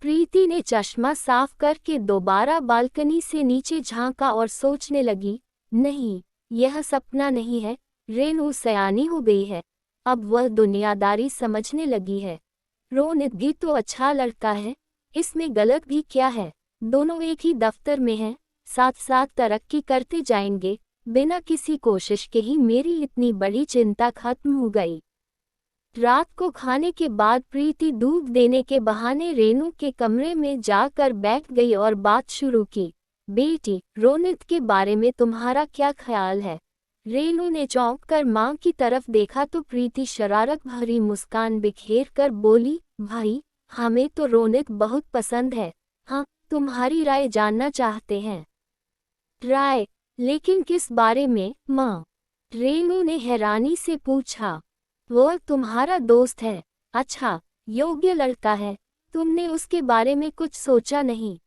प्रीति ने चश्मा साफ करके दोबारा बालकनी से नीचे झांका और सोचने लगी, नहीं, यह सपना नहीं है। रेनू सयानी हो गई है, अब वह दुनियादारी समझने लगी है। रोनित भी तो अच्छा लड़का है, इसमें गलत भी क्या है। दोनों एक ही दफ्तर में हैं, साथ साथ तरक्की करते जाएंगे। बिना किसी कोशिश के ही मेरी इतनी बड़ी चिंता खत्म हो गई। रात को खाने के बाद प्रीति दूध देने के बहाने रेनू के कमरे में जाकर बैठ गई और बात शुरू की। बेटी, रोनित के बारे में तुम्हारा क्या ख्याल है? रेनू ने चौंक कर माँ की तरफ देखा तो प्रीति शरारत भरी मुस्कान बिखेर कर बोली, भाई, हमें तो रोनित बहुत पसंद है। हाँ, तुम्हारी राय जानना चाहते हैं। राय? लेकिन किस बारे में, माँ? रेनू ने हैरानी से पूछा। वो तुम्हारा दोस्त है। अच्छा, योग्य लड़का है। तुमने उसके बारे में कुछ सोचा नहीं?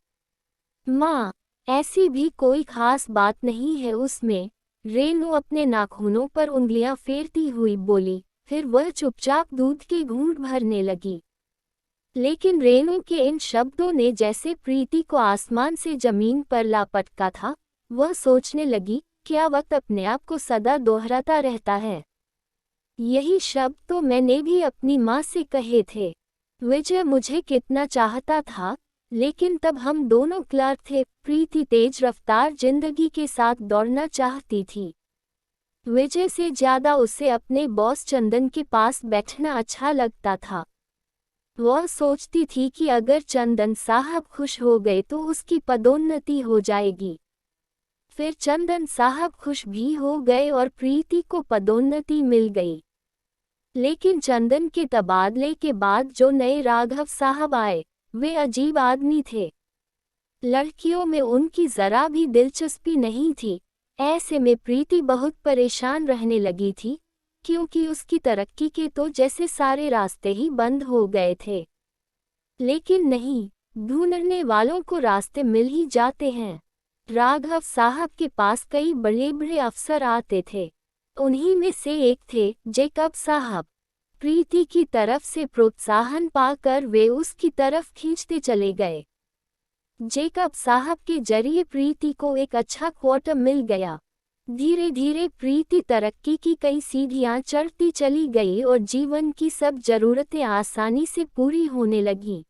माँ, ऐसी भी कोई खास बात नहीं है उसमें। रेनू अपने नाखूनों पर उंगलियां फेरती हुई बोली। फिर वह चुपचाप दूध के घूंट भरने लगी। लेकिन रेनू के इन शब्दों ने जैसे प्रीति को आसमान से जमीन पर ला पटका था। वह सोचने लगी, क्या वक्त अपने आप को सदा दोहराता रहता है? यही शब्द तो मैंने भी अपनी माँ से कहे थे। विजय मुझे कितना चाहता था, लेकिन तब हम दोनों क्लर्क थे। प्रीति तेज रफ्तार जिंदगी के साथ दौड़ना चाहती थी। विजय से ज्यादा उसे अपने बॉस चंदन के पास बैठना अच्छा लगता था। वह सोचती थी कि अगर चंदन साहब खुश हो गए तो उसकी पदोन्नति हो जाएगी। फिर चंदन साहब खुश भी हो गए और प्रीति को पदोन्नति मिल गई। लेकिन चंदन के तबादले के बाद जो नए राघव साहब आए, वे अजीब आदमी थे। लड़कियों में उनकी जरा भी दिलचस्पी नहीं थी। ऐसे में प्रीति बहुत परेशान रहने लगी थी, क्योंकि उसकी तरक्की के तो जैसे सारे रास्ते ही बंद हो गए थे। लेकिन नहीं, ढूंढने वालों को रास्ते मिल ही जाते हैं। राघव साहब के पास कई बड़े बड़े अफसर आते थे। उन्हीं में से एक थे जेकब साहब। प्रीति की तरफ से प्रोत्साहन पाकर वे उसकी तरफ खींचते चले गए। जेकब साहब के जरिए प्रीति को एक अच्छा क्वार्टर मिल गया। धीरे धीरे प्रीति तरक्की की कई सीढ़ियां चढ़ती चली गई और जीवन की सब जरूरतें आसानी से पूरी होने लगीं।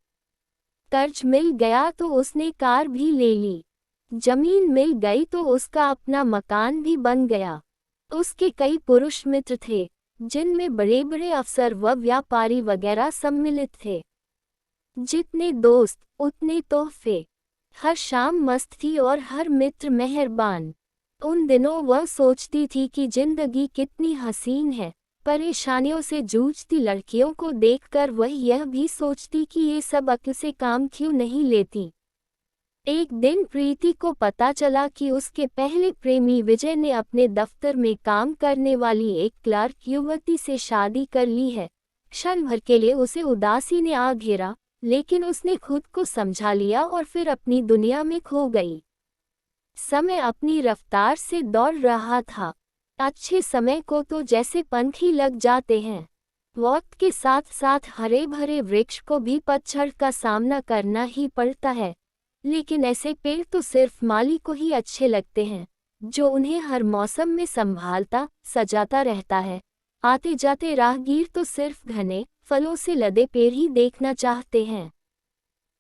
कर्ज मिल गया तो उसने कार भी ले ली। जमीन मिल गई तो उसका अपना मकान भी बन गया। उसके कई पुरुष मित्र थे, जिनमें बड़े बड़े अफसर व व्यापारी वगैरह सम्मिलित थे। जितने दोस्त उतने तोहफे। हर शाम मस्त थी और हर मित्र मेहरबान। उन दिनों वह सोचती थी कि जिंदगी कितनी हसीन है। परेशानियों से जूझती लड़कियों को देखकर वह यह भी सोचती कि ये सब अक्ल से काम क्यों नहीं लेती। एक दिन प्रीति को पता चला कि उसके पहले प्रेमी विजय ने अपने दफ्तर में काम करने वाली एक क्लर्क युवती से शादी कर ली है। क्षण भर के लिए उसे उदासी ने आ घेरा, लेकिन उसने खुद को समझा लिया और फिर अपनी दुनिया में खो गई। समय अपनी रफ्तार से दौड़ रहा था। अच्छे समय को तो जैसे पंख ही लग जाते हैं। वक्त के साथ साथ हरे भरे वृक्ष को भी पतझड़ का सामना करना ही पड़ता है, लेकिन ऐसे पेड़ तो सिर्फ माली को ही अच्छे लगते हैं, जो उन्हें हर मौसम में संभालता सजाता रहता है। आते जाते राहगीर तो सिर्फ घने फलों से लदे पेड़ ही देखना चाहते हैं।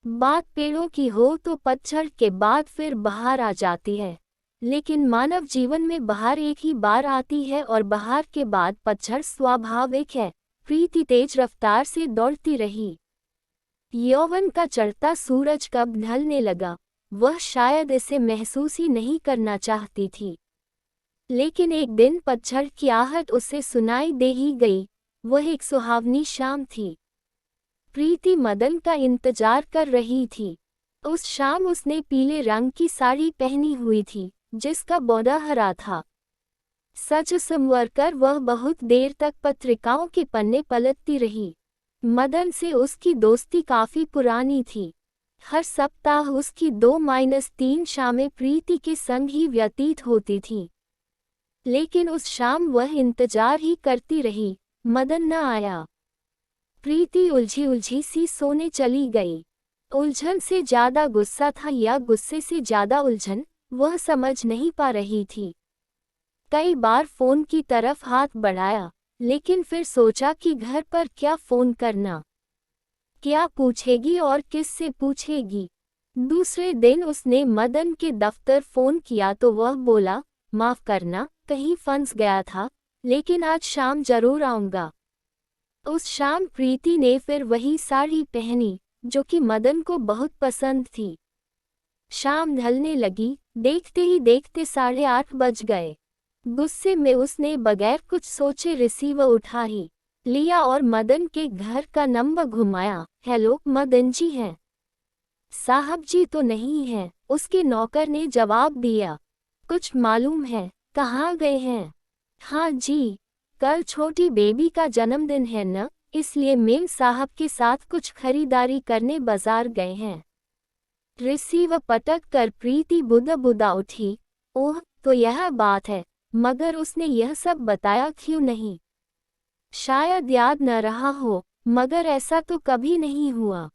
बात पेड़ों की हो तो पतझड़ के बाद फिर बहार आ जाती है, लेकिन मानव जीवन में बहार एक ही बार आती है और बहार के बाद पतझड़ स्वाभाविक है। प्रीति तेज रफ्तार से दौड़ती रही। यौवन का चढ़ता सूरज कब ढलने लगा, वह शायद इसे महसूस ही नहीं करना चाहती थी। लेकिन एक दिन पतझड़ की आहट उसे सुनाई दे ही गई। वह एक सुहावनी शाम थी। प्रीति मदन का इंतजार कर रही थी। उस शाम उसने पीले रंग की साड़ी पहनी हुई थी, जिसका बॉर्डर हरा था। सच संवर कर वह बहुत देर तक पत्रिकाओं के पन्ने पलटती रही। मदन से उसकी दोस्ती काफी पुरानी थी। हर सप्ताह उसकी 2-3 शामें प्रीति के संग ही व्यतीत होती थीं। लेकिन उस शाम वह इंतजार ही करती रही, मदन न आया। प्रीति उलझी उलझी सी सोने चली गई। उलझन से ज्यादा गुस्सा था या गुस्से से ज्यादा उलझन, वह समझ नहीं पा रही थी। कई बार फोन की तरफ हाथ बढ़ाया, लेकिन फिर सोचा कि घर पर क्या फोन करना, क्या पूछेगी और किस से पूछेगी। दूसरे दिन उसने मदन के दफ्तर फोन किया तो वह बोला, माफ करना, कहीं फंस गया था, लेकिन आज शाम जरूर आऊंगा। उस शाम प्रीति ने फिर वही साड़ी पहनी, जो कि मदन को बहुत पसंद थी। शाम ढलने लगी, देखते ही देखते 8:30 बज गए। गुस्से में उसने बगैर कुछ सोचे रिसीवर उठा ही लिया और मदन के घर का नंबर घुमाया। हेलो, मदन जी हैं? साहब जी तो नहीं हैं, उसके नौकर ने जवाब दिया। कुछ मालूम है, कहाँ गए हैं? हाँ जी, कल छोटी बेबी का जन्मदिन है न, इसलिए मेम साहब के साथ कुछ खरीदारी करने बाजार गए हैं। रिसीवर पटक कर प्रीति बुदा बुदा उठी। ओह, तो यह बात है, मगर उसने यह सब बताया क्यों नहीं? शायद याद न रहा हो, मगर ऐसा तो कभी नहीं हुआ।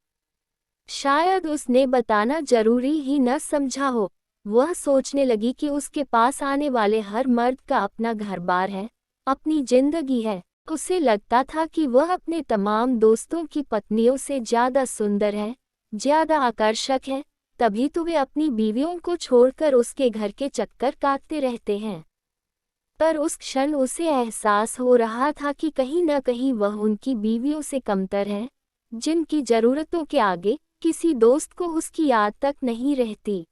शायद उसने बताना जरूरी ही न समझा हो। वह सोचने लगी कि उसके पास आने वाले हर मर्द का अपना घर-बार है, अपनी जिंदगी है। उसे लगता था कि वह अपने तमाम दोस्तों की पत्नियों से ज्यादा सुंदर है, ज्यादा आकर्षक है, तभी तो वे अपनी बीवियों को छोड़कर उसके घर के चक्कर काटते रहते हैं। पर उस क्षण उसे एहसास हो रहा था कि कहीं न कहीं वह उनकी बीवियों से कमतर है, जिनकी जरूरतों के आगे किसी दोस्त को उसकी याद तक नहीं रहती।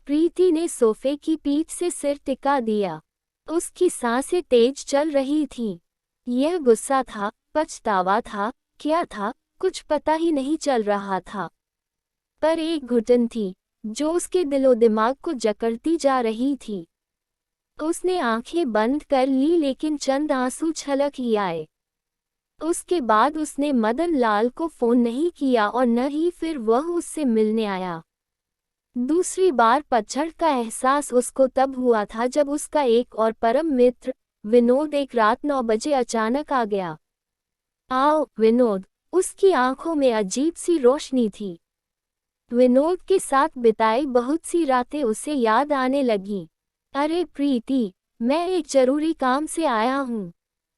प्रीति ने सोफे की पीठ से सिर टिका दिया। उसकी सांसें तेज चल रही थीं। यह गुस्सा था, पछतावा था, क्या था, कुछ पता ही नहीं चल रहा था। पर एक घुटन थी, जो उसके दिलो दिमाग को जकड़ती जा रही थी। उसने आंखें बंद कर ली, लेकिन चंद आंसू छलक ही आए। उसके बाद उसने मदन लाल को फोन नहीं किया और न ही फिर वह उससे मिलने आया। दूसरी बार पतझड़ का एहसास उसको तब हुआ था जब उसका एक और परम मित्र विनोद एक रात 9 बजे अचानक आ गया। आओ विनोद, उसकी आंखों में अजीब सी रोशनी थी। विनोद के साथ बिताई बहुत सी रातें उसे याद आने लगी। अरे प्रीति, मैं एक जरूरी काम से आया हूँ।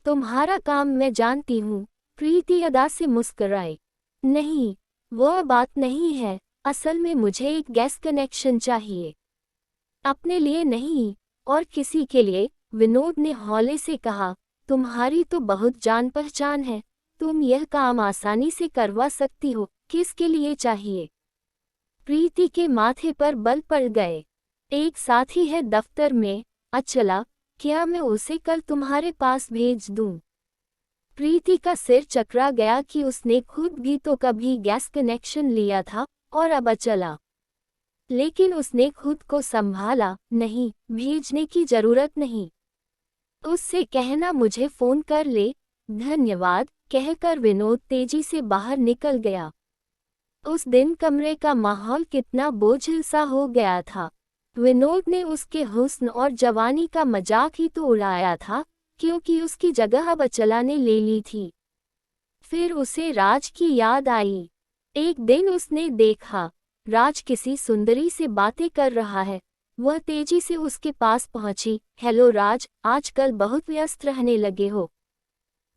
तुम्हारा काम मैं जानती हूँ। प्रीति अदा से मुस्कुराई। नहीं, वह बात नहीं है, असल में मुझे एक गैस कनेक्शन चाहिए। अपने लिए नहीं, और किसी के लिए, विनोद ने हौले से कहा। तुम्हारी तो बहुत जान पहचान है, तुम यह काम आसानी से करवा सकती हो। किसके लिए चाहिए? प्रीति के माथे पर बल पड़ गए। एक साथी है दफ्तर में, अचला, क्या मैं उसे कल तुम्हारे पास भेज दूं? प्रीति का सिर चकरा गया कि उसने खुद भी तो कभी गैस कनेक्शन लिया था, और अब अचला। लेकिन उसने खुद को संभाला, नहीं, भेजने की जरूरत नहीं। उससे कहना मुझे फोन कर ले, धन्यवाद, कहकर विनोद तेजी से बाहर निकल गया। उस दिन कमरे का माहौल कितना बोझिल सा हो गया था। विनोद ने उसके हुस्न और जवानी का मजाक ही तो उड़ाया था, क्योंकि उसकी जगह अब अचला ने ले ली थी। फिर उसे राज की याद आई। एक दिन उसने देखा, राज किसी सुंदरी से बातें कर रहा है। वह तेजी से उसके पास पहुंची। हेलो राज, आजकल बहुत व्यस्त रहने लगे हो।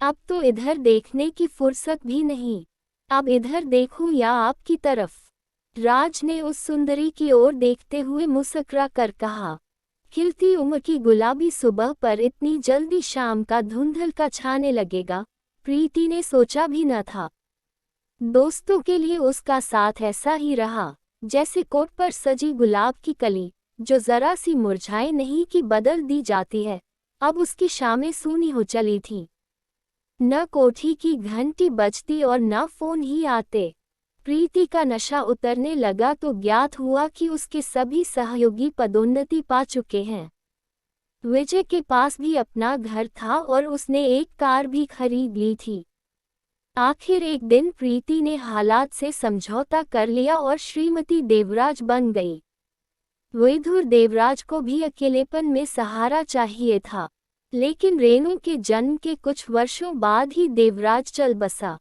अब तो इधर देखने की फुर्सत भी नहीं। अब इधर देखूं या आपकी तरफ? राज ने उस सुंदरी की ओर देखते हुए मुस्कुरा कर कहा। खिलती उम्र की गुलाबी सुबह पर इतनी जल्दी शाम का धुंधल का छाने लगेगा, प्रीति ने सोचा भी न था। दोस्तों के लिए उसका साथ ऐसा ही रहा, जैसे कोट पर सजी गुलाब की कली, जो जरा सी मुरझाए नहीं कि बदल दी जाती है। अब उसकी शामें सूनी हो चली थीं। न कोठी की घंटी बजती और न फोन ही आते। प्रीति का नशा उतरने लगा तो ज्ञात हुआ कि उसके सभी सहयोगी पदोन्नति पा चुके हैं। विजय के पास भी अपना घर था और उसने एक कार भी खरीद ली थी। आखिर एक दिन प्रीति ने हालात से समझौता कर लिया और श्रीमती देवराज बन गई। विधुर देवराज को भी अकेलेपन में सहारा चाहिए था, लेकिन रेणु के जन्म के कुछ वर्षों बाद ही देवराज चल बसा।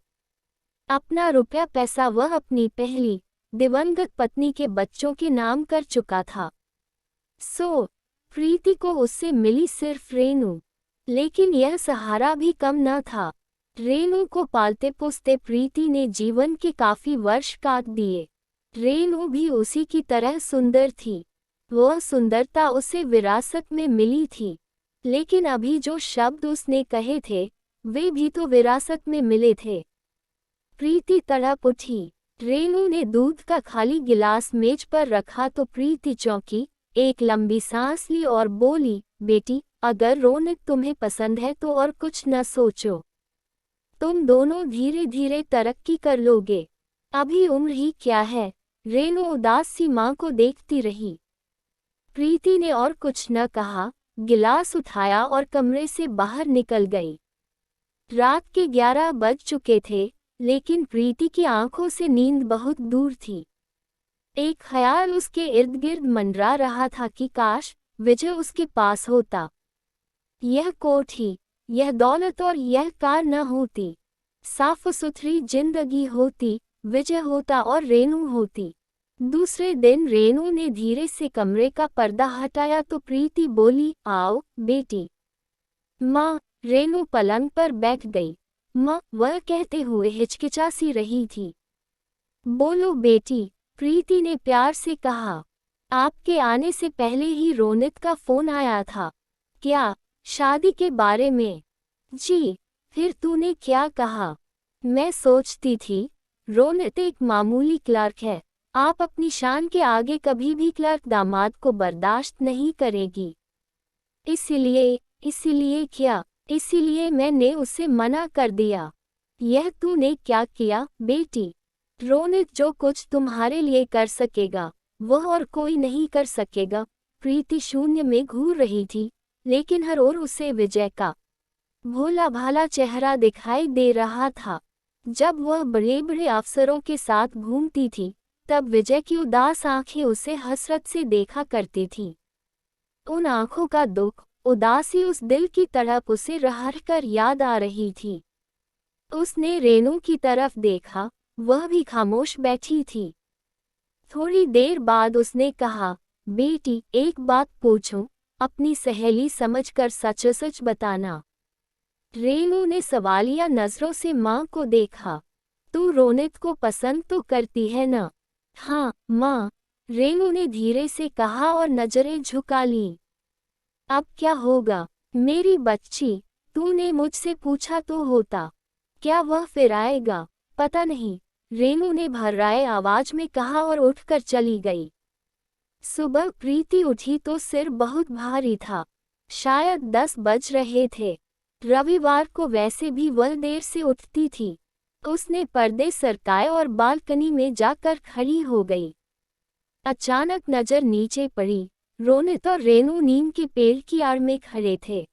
अपना रुपया पैसा वह अपनी पहली दिवंगत पत्नी के बच्चों के नाम कर चुका था। प्रीति को उससे मिली सिर्फ रेनू, लेकिन यह सहारा भी कम न था। रेनू को पालते पोसते प्रीति ने जीवन के काफी वर्ष काट दिए। रेनू भी उसी की तरह सुंदर थी। वह सुंदरता उसे विरासत में मिली थी, लेकिन अभी जो शब्द उसने कहे थे वे भी तो विरासत में मिले थे। प्रीति तड़प उठी। रेनू ने दूध का खाली गिलास मेज पर रखा तो प्रीति चौंकी, एक लंबी सांस ली और बोली, बेटी, अगर रोनित तुम्हें पसंद है तो और कुछ न सोचो। तुम दोनों धीरे धीरे तरक्की कर लोगे। अभी उम्र ही क्या है। रेनू उदास सी माँ को देखती रही। प्रीति ने और कुछ न कहा, गिलास उठाया और कमरे से बाहर निकल गई। रात के 11 बज चुके थे, लेकिन प्रीति की आंखों से नींद बहुत दूर थी। एक ख्याल उसके इर्द गिर्द मंडरा रहा था कि काश विजय उसके पास होता। यह कोठी, यह दौलत और यह कार न होती। साफ सुथरी जिंदगी होती, विजय होता और रेनू होती। दूसरे दिन रेनू ने धीरे से कमरे का पर्दा हटाया तो प्रीति बोली, आओ बेटी। माँ। रेनू पलंग पर बैठ गई। माँ, वह कहते हुए हिचकिचा सी रही थी। बोलो बेटी, प्रीति ने प्यार से कहा। आपके आने से पहले ही रोनित का फोन आया था। क्या? शादी के बारे में? जी। फिर तूने क्या कहा? मैं सोचती थी, रोनित एक मामूली क्लर्क है। आप अपनी शान के आगे कभी भी क्लर्क दामाद को बर्दाश्त नहीं करेगी। इसीलिए क्या? इसीलिए मैंने उसे मना कर दिया। यह तूने क्या किया बेटी? रोनित जो कुछ तुम्हारे लिए कर सकेगा वह और कोई नहीं कर सकेगा। प्रीति शून्य में घूर रही थी, लेकिन हर ओर उसे विजय का भोला भाला चेहरा दिखाई दे रहा था। जब वह बड़े बड़े अफसरों के साथ घूमती थी तब विजय की उदास आंखें उसे हसरत से देखा करती थीं। उन आंखों का दुख, उदासी उस दिल की तरफ उसे रह कर याद आ रही थी। उसने रेनू की तरफ देखा, वह भी खामोश बैठी थी। थोड़ी देर बाद उसने कहा, बेटी, एक बात पूछूं? अपनी सहेली समझकर सच सच बताना। रेनू ने सवालिया नजरों से माँ को देखा। तू रोनित को पसंद तो करती है न? हाँ माँ, रेनू ने धीरे से कहा और नजरें झुका लीं। अब क्या होगा मेरी बच्ची? तूने मुझसे पूछा तो होता। क्या वह फिर आएगा? पता नहीं, रेनू ने भर्राए आवाज में कहा और उठकर चली गई। सुबह प्रीति उठी तो सिर बहुत भारी था। शायद 10 बज रहे थे। रविवार को वैसे भी वह देर से उठती थी। उसने पर्दे सरकाए और बालकनी में जाकर खड़ी हो गई। अचानक नजर नीचे पड़ी। रोनित और रेनू नीम के पेड़ की आड़ में खड़े थे।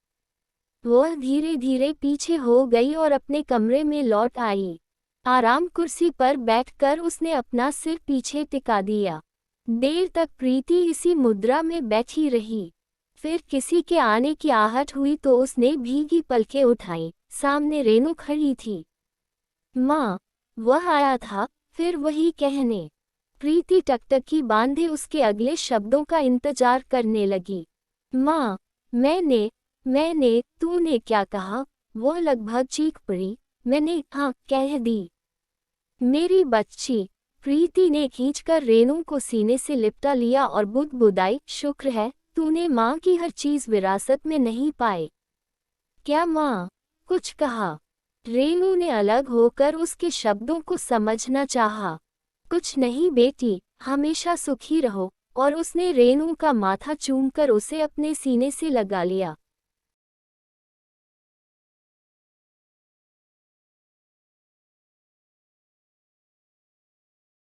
वह धीरे धीरे पीछे हो गई और अपने कमरे में लौट आई। आराम कुर्सी पर बैठकर उसने अपना सिर पीछे टिका दिया। देर तक प्रीति इसी मुद्रा में बैठी रही। फिर किसी के आने की आहट हुई तो उसने भीगी पलकें उठाई। सामने रेनू खड़ी थी। माँ, वह आया था फिर वही कहने। प्रीति टकटकी बांधे उसके अगले शब्दों का इंतजार करने लगी। माँ, मैंने तूने क्या कहा? वह लगभग चीख पड़ी। मैंने हाँ कह दी। मेरी बच्ची, प्रीति ने खींचकर रेनू को सीने से लिपटा लिया और बुदबुदाई, शुक्र है तूने माँ की हर चीज विरासत में नहीं पाई। क्या माँ? कुछ कहा? रेनू ने अलग होकर उसके शब्दों को समझना चाहा। कुछ नहीं बेटी, हमेशा सुखी रहो। और उसने रेनू का माथा चूमकर उसे अपने सीने से लगा लिया।